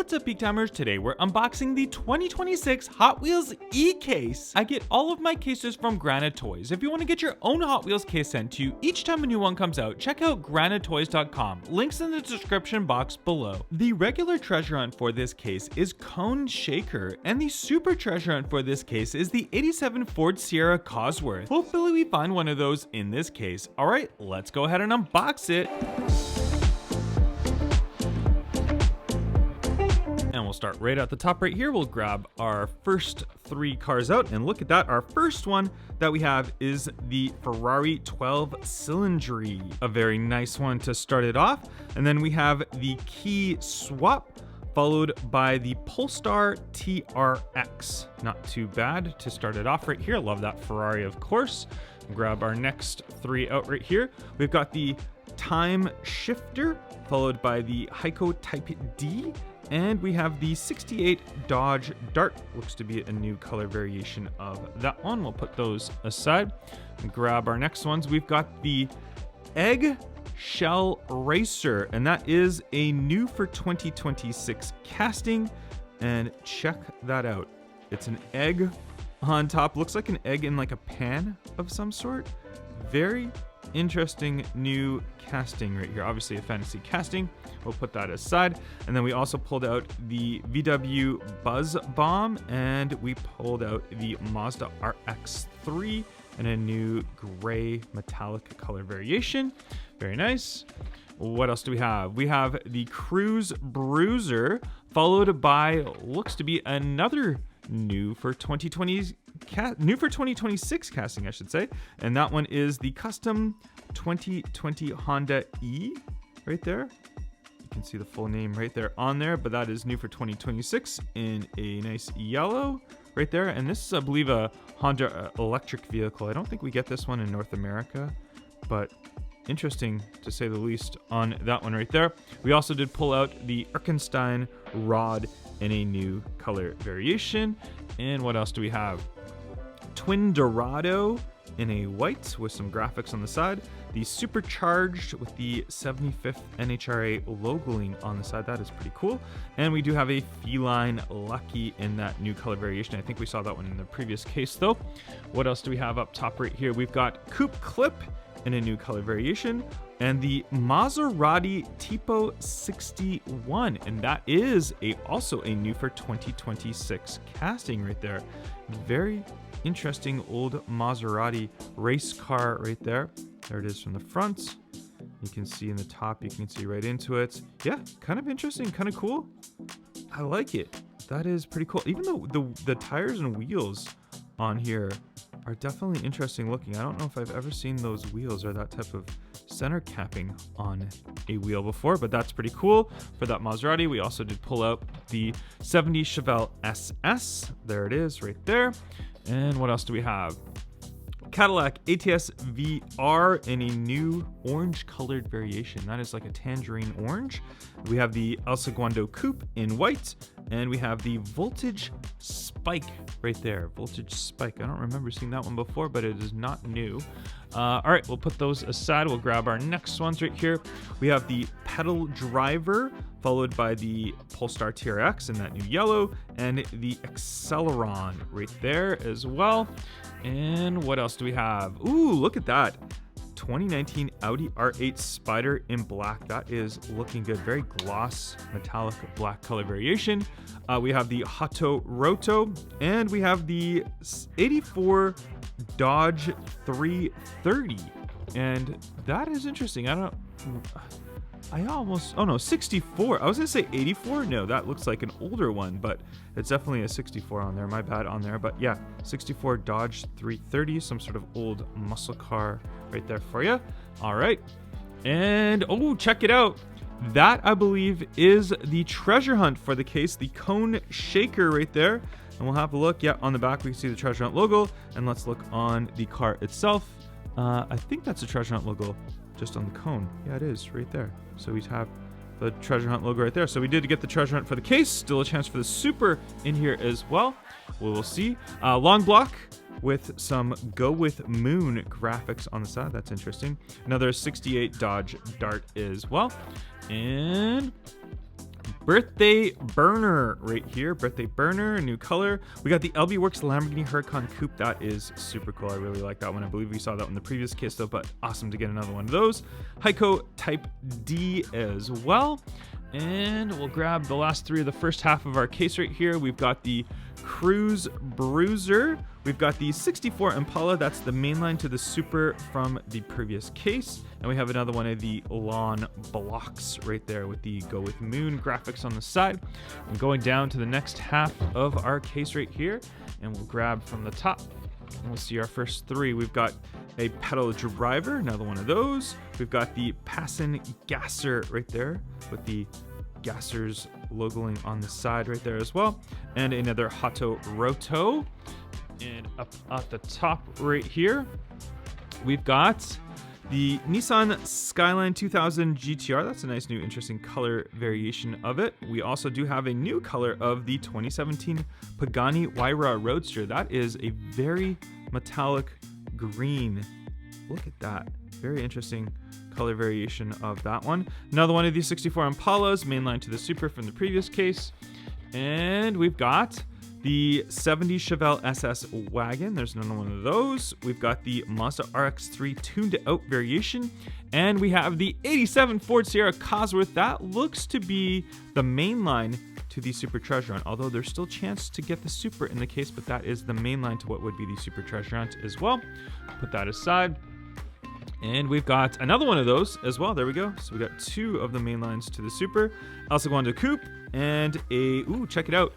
What's up, Peak Timers? Today we're unboxing the 2026 Hot Wheels e-case. I get all of my cases from Granite Toys. If you want to get your own Hot Wheels case sent to you each time a new one comes out, check out granitetoys.com. Links in the description box below. The regular treasure hunt for this case is Cone Shaker, and the super treasure hunt for this case is the 87 Ford Sierra Cosworth. Hopefully we find one of those in this case. Alright, let's go ahead and unbox it. And we'll start right at the top right here. We'll grab our first three cars out, and look at that. Our first one that we have is the Ferrari 12 Cylindry, a very nice one to start it off. And then we have the Key Swap, followed by the Polestar TRX. Not too bad to start it off right here. Love that Ferrari, of course. Grab our next three out right here. We've got the Time Shifter, followed by the Heiko Type D, and we have the 68 Dodge Dart. Looks to be a new color variation of that one. We'll put those aside and grab our next ones. We've got the Egg Shell Racer, and that is a new for 2026 casting, and check that out. It's an egg on top. Looks like an egg in like a pan of some sort. Very interesting new casting right here. Obviously a fantasy casting. We'll put that aside. And then we also pulled out the VW Buzz Bomb, and we pulled out the Mazda RX-3 in a new gray metallic color variation. Very nice. What else do we have? We have the Cruise Bruiser, followed by, looks to be another new for 2026 casting, I should say. And that one is the custom 2020 Honda E right there. You can see the full name right there on there, but that is new for 2026 in a nice yellow right there. And this is, I believe, a Honda electric vehicle. I don't think we get this one in North America, but interesting to say the least on that one right there. We also did pull out the Erkenstein rod in a new color variation. And what else do we have? Twin Dorado in a white with some graphics on the side. The Supercharged with the 75th NHRA logoing on the side. That is pretty cool. And we do have a Feline Lucky in that new color variation. I think we saw that one in the previous case though. What else do we have up top right here? We've got Coupe Clip in a new color variation, and the Maserati Tipo 61, and that is also a new for 2026 casting right there. Very interesting old Maserati race car right there. There it is from the front. You can see in the top, you can see right into it. Yeah, kind of interesting, kind of cool. I like it. That is pretty cool. Even though the tires and wheels on here are definitely interesting looking. I don't know if I've ever seen those wheels or that type of center capping on a wheel before, but that's pretty cool. For that Maserati, we also did pull out the 70 Chevelle SS. There it is right there. And what else do we have? Cadillac ATS VR in a new orange colored variation. That is like a tangerine orange. We have the El Segundo Coupe in white, and we have the Voltage Spike right there. Voltage Spike. I don't remember seeing that one before, but it is not new. All right, we'll put those aside. We'll grab our next ones right here. We have the Pedal Driver, followed by the Polestar TRX in that new yellow, and the Acceleron right there as well. And what else do we have? Ooh, look at that. 2019 Audi R8 Spider in black. That is looking good. Very gloss, metallic black color variation. We have the Hato Roto, and we have the 84 Dodge 330. And that is interesting. Oh no, 64. I was gonna say 84. No, that looks like an older one, but it's definitely a 64 on there. My bad on there, but yeah, 64 Dodge 330, some sort of old muscle car right there for you. All right, and oh, check it out. That, I believe, is the treasure hunt for the case, the Cone Shaker right there. And we'll have a look. Yeah, on the back we can see the treasure hunt logo, and let's look on the car itself. I think that's a treasure hunt logo just on the cone. Yeah, it is right there. So we have the treasure hunt logo right there. So we did get the treasure hunt for the case. Still a chance for the super in here as well. We will see. Long block with some Go With Moon graphics on the side. That's interesting. Another 68 Dodge Dart as well. And Birthday Burner right here. Birthday Burner, a new color. We got the LB Works Lamborghini Huracan Coupe. That is super cool. I really like that one. I believe we saw that one in the previous case though, but awesome to get another one of those. Heiko Type D as well. And we'll grab the last three of the first half of our case right here. We've got the Cruise Bruiser. We've got the 64 Impala. That's the mainline to the Super from the previous case. And we have another one of the Lawn Blocks right there with the Go With Moon graphics on the side. And going down to the next half of our case right here. And we'll grab from the top. And we'll see our first three. We've got a pedal driver, another one of those. We've got the Passin Gasser right there with the Gassers logoing on the side right there as well. And another Hato Roto. And up at the top right here, we've got the Nissan Skyline 2000 GTR. That's a nice new interesting color variation of it. We also do have a new color of the 2017 Pagani Huayra Roadster. That is a very metallic green. Look at that. Very interesting color variation of that one. Another one of these 64 Impalas, mainline to the Super from the previous case. And we've got the 70 Chevelle SS wagon. There's another one of those. We've got the Mazda RX-3 tuned out variation. And we have the 87 Ford Sierra Cosworth. That looks to be the mainline to the Super Treasure Hunt, although there's still a chance to get the Super in the case, but that is the mainline to what would be the Super Treasure Hunt as well. Put that aside. And we've got another one of those as well. There we go. So we got two of the main lines to the Super. El Segundo Coupe and a, check it out,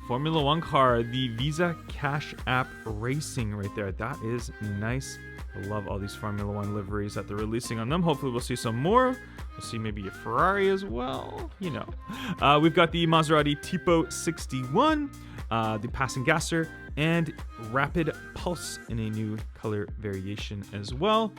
Formula One car, the Visa Cash App Racing right there. That is nice. I love all these Formula One liveries that they're releasing on them. Hopefully we'll see some more. We'll see maybe a Ferrari as well. You know. We've got the Maserati Tipo 61, the Passin Gasser, and Rapid Pulse in a new color variation as well.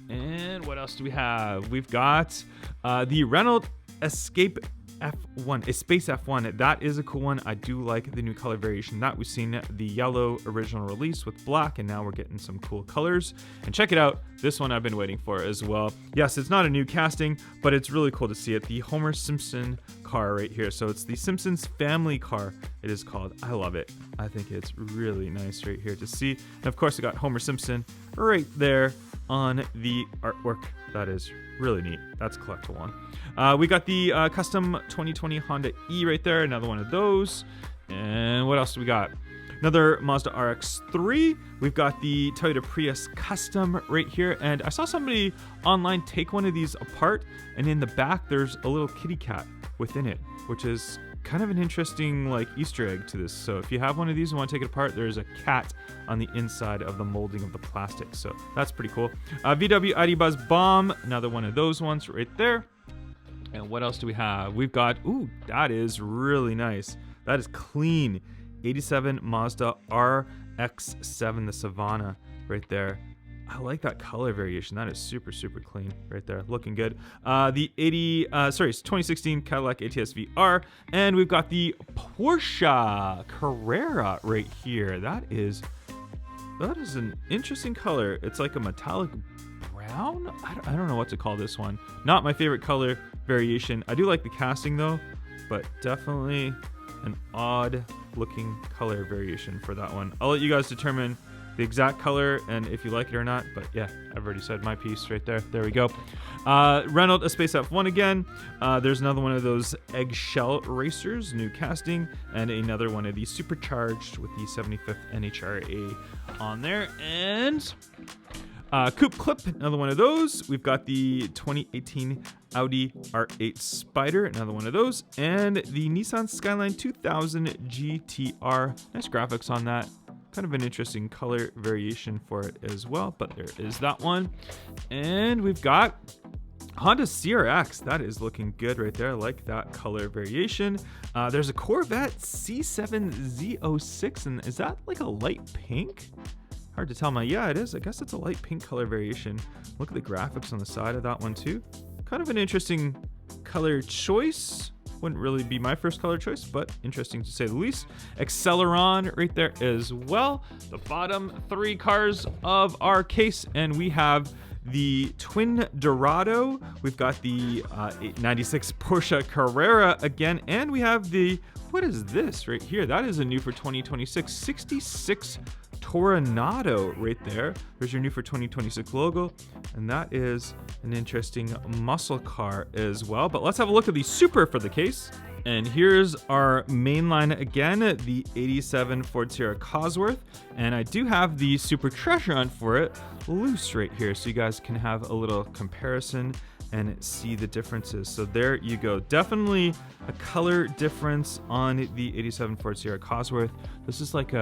And what else do we have? We've got the Renault Escape F1, a Space F1. That is a cool one. I do like the new color variation that we've seen, the yellow original release with black, and now we're getting some cool colors. And check it out. This one I've been waiting for as well. Yes, it's not a new casting, but it's really cool to see it. The Homer Simpson car right here. So it's the Simpsons family car, it is called. I love it. I think it's really nice right here to see. And of course, I got Homer Simpson right there on the artwork. That is really neat. That's a collectible one. We got the custom 2020 Honda E right there. Another one of those. And what else do we got? Another Mazda RX-3. We've got the Toyota Prius Custom right here. And I saw somebody online take one of these apart, and in the back there's a little kitty cat within it, which is kind of an interesting like Easter egg to this. So if you have one of these and want to take it apart, there's a cat on the inside of the molding of the plastic. So that's pretty cool. VW ID Buzz Bomb, another one of those ones right there. And what else do we have? We've got, that is really nice. That is clean. 87 Mazda RX-7, the Savannah right there. I like that color variation. That is super, super clean right there. Looking good. The 2016 Cadillac ATS VR. And we've got the Porsche Carrera right here. That is an interesting color. It's like a metallic brown. I don't know what to call this one. Not my favorite color variation. I do like the casting though, but definitely an odd looking color variation for that one. I'll let you guys determine the exact color and if you like it or not, but yeah, I've already said my piece right there. There we go. Renault A Space F1 again. There's another one of those eggshell racers, new casting, and another one of these supercharged with the 75th NHRA on there. And Coupe Clip, another one of those. We've got the 2018 Audi R8 Spider, another one of those, and the Nissan Skyline 2000 GTR. Nice graphics on that. Kind of an interesting color variation for it as well, but there is that one. And we've got Honda CRX. That is looking good right there. I like that color variation. There's a Corvette C7Z06, and is that like a light pink? Hard to tell. Yeah, it is. I guess it's a light pink color variation. Look at the graphics on the side of that one too. Kind of an interesting color choice. Wouldn't really be my first color choice, but interesting to say the least. Acceleron right there as well. The bottom three cars of our case, and we have the Twin Dorado. We've got the 96 Porsche Carrera again, and we have the, what is this right here? That is a new for 2026, 66 Toronado right there. There's your new for 2026 logo, and that is an interesting muscle car as well. But let's have a look at the Super for the case. And here's our main line again, the 87 Ford Sierra Cosworth. And I do have the Super Treasure Hunt for it loose right here, so you guys can have a little comparison and see the differences. So there you go. Definitely a color difference on the 87 Ford Sierra Cosworth. This is like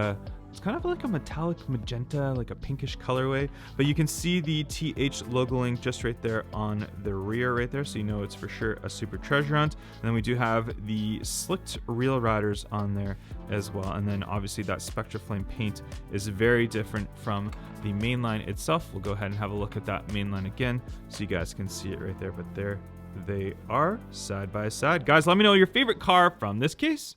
it's kind of like a metallic magenta, like a pinkish colorway, but you can see the TH logoing just right there on the rear right there, so you know it's for sure a Super Treasure Hunt. And then we do have the slicked Real Riders on there as well. And then obviously that Spectra Flame paint is very different from the mainline itself. We'll go ahead and have a look at that mainline again so you guys can see it right there, but there they are side by side. Guys, let me know your favorite car from this case.